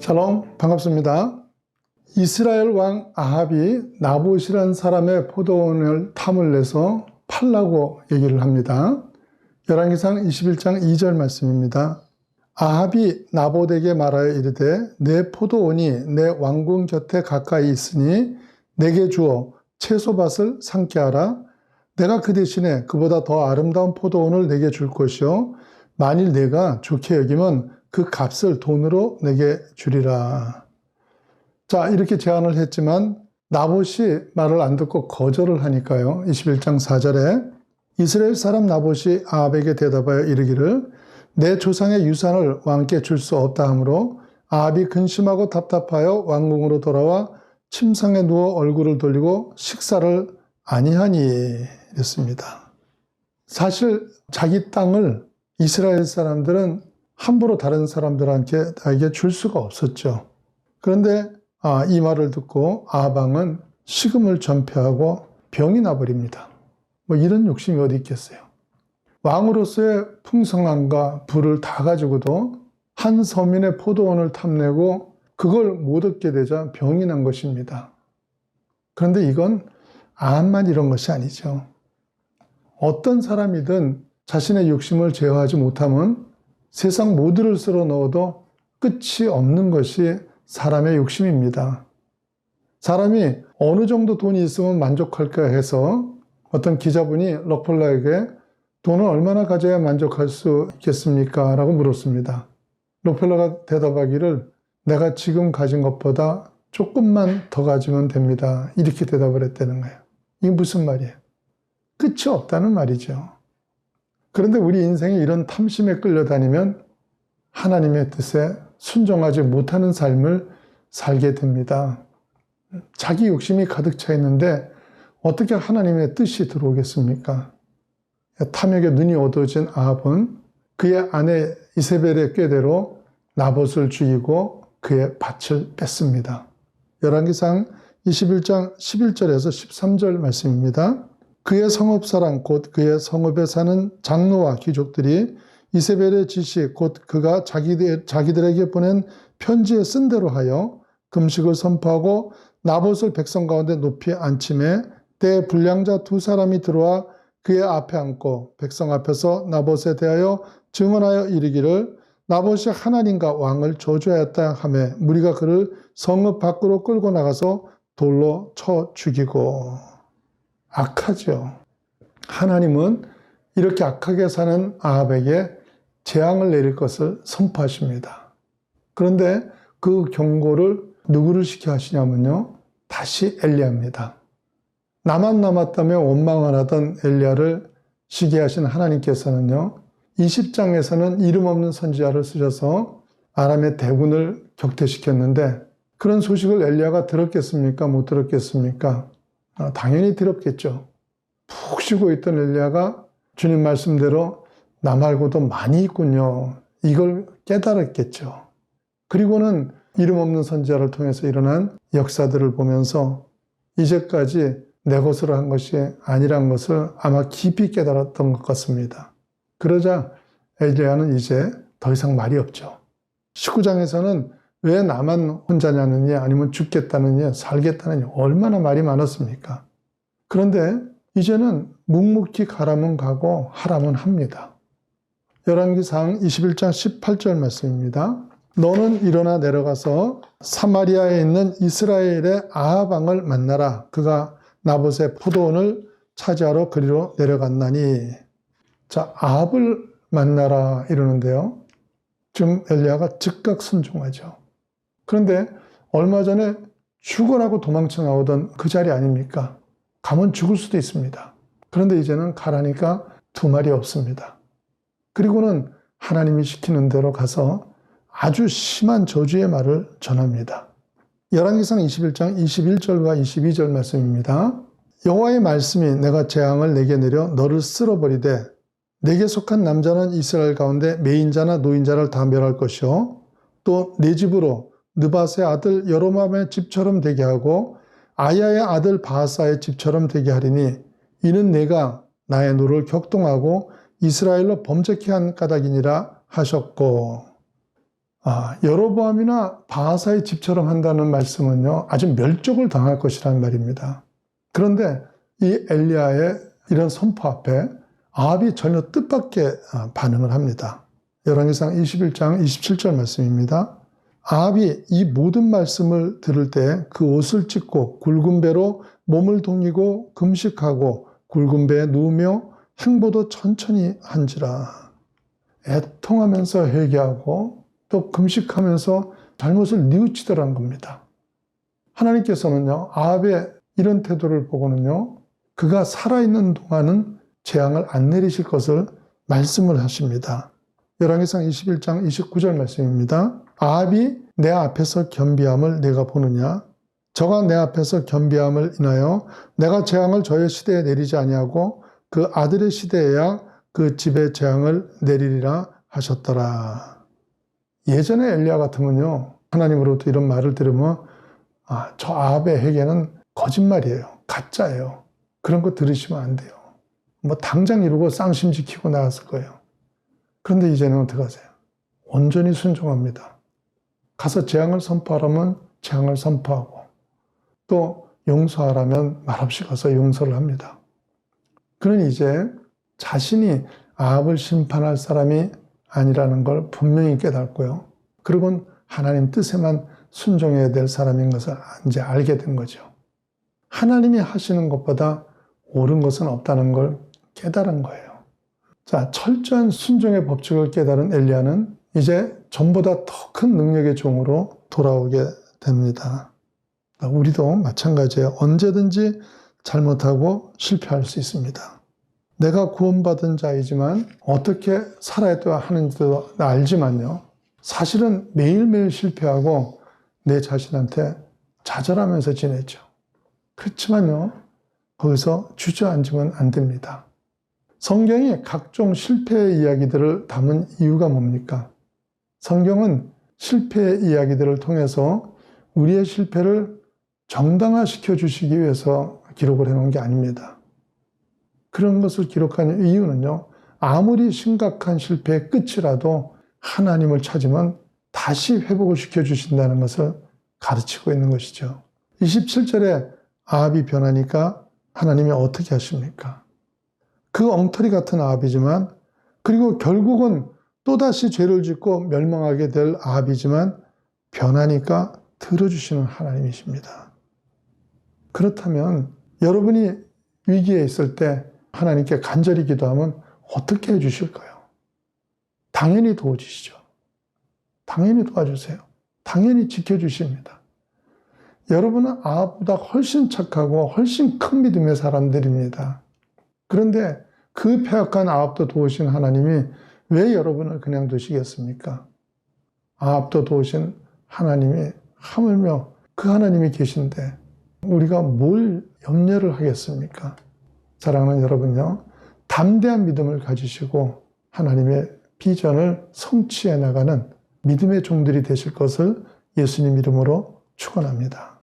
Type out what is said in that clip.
샬롬, 반갑습니다. 이스라엘 왕 아합이 나봇이란 사람의 포도원을 탐을 내서 팔라고 얘기를 합니다. 열왕기상 21장 2절 말씀입니다. 아합이 나봇에게 말하여 이르되 내 포도원이 내 왕궁 곁에 가까이 있으니 내게 주어 채소밭을 삼게 하라. 내가 그 대신에 그보다 더 아름다운 포도원을 내게 줄 것이요 만일 내가 좋게 여기면 그 값을 돈으로 내게 주리라. 자, 이렇게 제안을 했지만 나봇이 말을 안 듣고 거절을 하니까요. 21장 4절에 이스라엘 사람 나봇이 아합에게 대답하여 이르기를 내 조상의 유산을 왕께 줄 수 없다 하므로 아합이 근심하고 답답하여 왕궁으로 돌아와 침상에 누워 얼굴을 돌리고 식사를 아니하니 이랬습니다. 사실 자기 땅을 이스라엘 사람들은 함부로 다른 사람들에게 줄 수가 없었죠. 그런데 이 말을 듣고 아합 왕은 식음을 전폐하고 병이 나버립니다. 뭐 이런 욕심이 어디 있겠어요. 왕으로서의 풍성함과 부를 다 가지고도 한 서민의 포도원을 탐내고 그걸 못 얻게 되자 병이 난 것입니다. 그런데 이건 아합만 이런 것이 아니죠. 어떤 사람이든 자신의 욕심을 제어하지 못하면 세상 모두를 쓸어 넣어도 끝이 없는 것이 사람의 욕심입니다. 사람이 어느 정도 돈이 있으면 만족할까 해서 어떤 기자분이 록펠러에게 돈을 얼마나 가져야 만족할 수 있겠습니까? 라고 물었습니다. 록펠러가 대답하기를 내가 지금 가진 것보다 조금만 더 가지면 됩니다. 이렇게 대답을 했다는 거예요. 이게 무슨 말이에요? 끝이 없다는 말이죠. 그런데 우리 인생이 이런 탐심에 끌려다니면 하나님의 뜻에 순종하지 못하는 삶을 살게 됩니다. 자기 욕심이 가득 차 있는데 어떻게 하나님의 뜻이 들어오겠습니까? 탐욕에 눈이 어두워진 아합은 그의 아내 이세벨의 꾀대로 나봇을 죽이고 그의 밭을 뺐습니다. 열왕기상 21장 11절에서 13절 말씀입니다. 그의 성읍사람 곧 그의 성읍에 사는 장로와 귀족들이 이세벨의 지시 곧 그가 자기들에게 보낸 편지에 쓴 대로 하여 금식을 선포하고 나봇을 백성 가운데 높이 앉히매 때에 불량자 두 사람이 들어와 그의 앞에 앉고 백성 앞에서 나봇에 대하여 증언하여 이르기를 나봇이 하나님과 왕을 저주하였다 하매 무리가 그를 성읍 밖으로 끌고 나가서 돌로 쳐 죽이고. 악하죠. 하나님은 이렇게 악하게 사는 아합에게 재앙을 내릴 것을 선포하십니다. 그런데 그 경고를 누구를 시켜 하시냐면요. 다시 엘리야입니다. 나만 남았다며 원망을 하던 엘리야를 시기하신 하나님께서는요. 20장에서는 이름 없는 선지자를 쓰셔서 아람의 대군을 격퇴시켰는데 그런 소식을 엘리야가 들었겠습니까? 못 들었겠습니까? 당연히 들었겠죠. 푹 쉬고 있던 엘리야가 주님 말씀대로 나 말고도 많이 있군요. 이걸 깨달았겠죠. 그리고는 이름 없는 선지자를 통해서 일어난 역사들을 보면서 이제까지 내 것으로 한 것이 아니란 것을 아마 깊이 깨달았던 것 같습니다. 그러자 엘리야는 이제 더 이상 말이 없죠. 19장에서는 왜 나만 혼자냐느냐 아니면 죽겠다느냐 살겠다느냐 얼마나 말이 많았습니까? 그런데 이제는 묵묵히 가라면 가고 하라면 합니다. 열왕기상 21장 18절 말씀입니다. 너는 일어나 내려가서 사마리아에 있는 이스라엘의 아합 왕을 만나라. 그가 나봇의 포도원을 차지하러 그리로 내려갔나니. 자, 아합을 만나라 이러는데요. 지금 엘리야가 즉각 순종하죠. 그런데 얼마 전에 죽으라고 도망쳐 나오던 그 자리 아닙니까? 가면 죽을 수도 있습니다. 그런데 이제는 가라니까 두 말이 없습니다. 그리고는 하나님이 시키는 대로 가서 아주 심한 저주의 말을 전합니다. 열왕기상 21장 21절과 22절 말씀입니다. 여호와의 말씀이 내가 재앙을 내게 내려 너를 쓸어버리되 내게 속한 남자는 이스라엘 가운데 매인자나 노인자를 다 멸할 것이요 또 내 집으로 느밧의 아들 여로밤의 집처럼 되게 하고 아야의 아들 바하사의 집처럼 되게 하리니 이는 내가 나의 노를 격동하고 이스라엘로 범죄케 한 까닭이니라 하셨고. 여로보암이나 바하사의 집처럼 한다는 말씀은요, 아주 멸족을 당할 것이라는 말입니다. 그런데 이 엘리야의 이런 선포 앞에 아합이 전혀 뜻밖의 반응을 합니다. 열왕기상 21장 27절 말씀입니다. 아합이 이 모든 말씀을 들을 때 그 옷을 찢고 굵은 배로 몸을 동이고 금식하고 굵은 배에 누우며 행보도 천천히 한지라. 애통하면서 회개하고 또 금식하면서 잘못을 뉘우치더라는 겁니다. 하나님께서는요, 아합의 이런 태도를 보고는요, 그가 살아있는 동안은 재앙을 안 내리실 것을 말씀을 하십니다. 열왕기상 21장 29절 말씀입니다. 아합이 내 앞에서 겸비함을 내가 보느냐? 저가 내 앞에서 겸비함을 인하여 내가 재앙을 저의 시대에 내리지 아니하고 그 아들의 시대에야 그 집에 재앙을 내리리라 하셨더라. 예전에 엘리야 같으면요, 하나님으로부터 이런 말을 들으면 저 아합의 회개는 거짓말이에요. 가짜예요. 그런 거 들으시면 안 돼요. 뭐 당장 이러고 쌍심 지키고 나갔을 거예요. 그런데 이제는 어떻게 하세요? 온전히 순종합니다. 가서 재앙을 선포하라면 재앙을 선포하고 또 용서하라면 말없이 가서 용서를 합니다. 그는 이제 자신이 아합을 심판할 사람이 아니라는 걸 분명히 깨닫고요. 그리고는 하나님 뜻에만 순종해야 될 사람인 것을 이제 알게 된 거죠. 하나님이 하시는 것보다 옳은 것은 없다는 걸 깨달은 거예요. 자, 철저한 순종의 법칙을 깨달은 엘리야는 이제 전보다 더 큰 능력의 종으로 돌아오게 됩니다. 우리도 마찬가지예요. 언제든지 잘못하고 실패할 수 있습니다. 내가 구원받은 자이지만 어떻게 살아야 하는지도 알지만요. 사실은 매일매일 실패하고 내 자신한테 좌절하면서 지내죠. 그렇지만요, 거기서 주저앉으면 안 됩니다. 성경이 각종 실패의 이야기들을 담은 이유가 뭡니까? 성경은 실패의 이야기들을 통해서 우리의 실패를 정당화시켜 주시기 위해서 기록을 해놓은 게 아닙니다. 그런 것을 기록하는 이유는요, 아무리 심각한 실패의 끝이라도 하나님을 찾으면 다시 회복을 시켜주신다는 것을 가르치고 있는 것이죠. 27절에 아합이 변하니까 하나님이 어떻게 하십니까? 그 엉터리 같은 아합이지만, 그리고 결국은 또다시 죄를 짓고 멸망하게 될 아합이지만 변하니까 들어주시는 하나님이십니다. 그렇다면 여러분이 위기에 있을 때 하나님께 간절히 기도하면 어떻게 해주실까요? 당연히 도와주시죠. 당연히 도와주세요. 당연히 지켜주십니다. 여러분은 아합보다 훨씬 착하고 훨씬 큰 믿음의 사람들입니다. 그런데 그 패역한 아합도 도우신 하나님이 왜 여러분을 그냥 두시겠습니까? 아합도 도우신 하나님이 하물며 그 하나님이 계신데 우리가 뭘 염려를 하겠습니까? 사랑하는 여러분요, 담대한 믿음을 가지시고 하나님의 비전을 성취해 나가는 믿음의 종들이 되실 것을 예수님 이름으로 축원합니다.